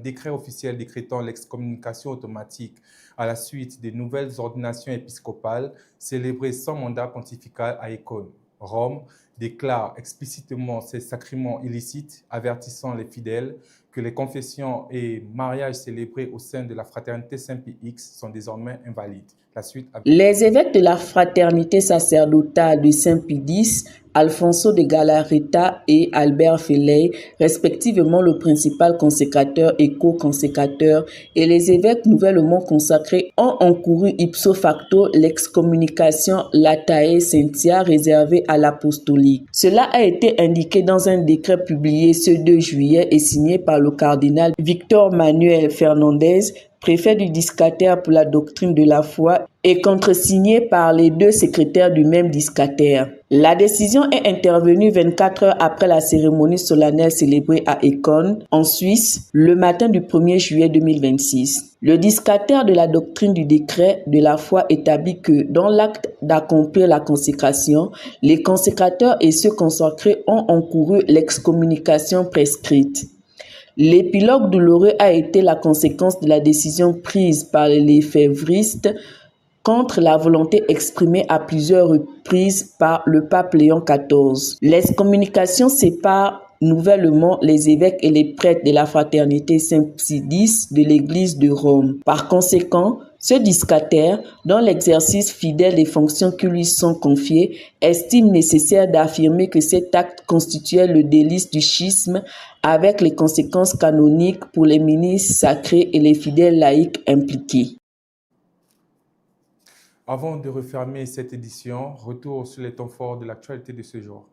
décret officiel décrétant l'excommunication automatique à la suite des nouvelles ordinations épiscopales célébrées sans mandat pontifical à Écône. Rome déclare explicitement ces sacrements illicites, avertissant les fidèles que les confessions et mariages célébrés au sein de la fraternité Saint-Pie X sont désormais invalides. La suite avec... Les évêques de la fraternité sacerdotale de Saint-Pie X, Alfonso de Galarreta et Albert Felley, respectivement le principal consécrateur et co-consécrateur, et les évêques nouvellement consacrés ont encouru ipso facto l'excommunication latae sentia réservée à l'apostolique. Cela a été indiqué dans un décret publié ce 2 juillet et signé par le cardinal Victor Manuel Fernandez, préfet du discataire pour la doctrine de la foi, et contresigné par les 2 secrétaires du même discataire. La décision est intervenue 24 heures après la cérémonie solennelle célébrée à Écône, en Suisse, le matin du 1er juillet 2026. Le discataire de la doctrine du décret de la foi établit que, dans l'acte d'accomplir la consécration, les consécrateurs et ceux consacrés ont encouru l'excommunication prescrite. L'épilogue douloureux a été la conséquence de la décision prise par les lefèvristes contre la volonté exprimée à plusieurs reprises par le pape Léon XIV. L'excommunication sépare nouvellement les évêques et les prêtres de la fraternité Saint-Pie X de l'Église de Rome. Par conséquent, ce discataire, dans l'exercice fidèle des fonctions qui lui sont confiées, estime nécessaire d'affirmer que cet acte constituait le délice du schisme avec les conséquences canoniques pour les ministres sacrés et les fidèles laïcs impliqués. Avant de refermer cette édition, retour sur les temps forts de l'actualité de ce jour.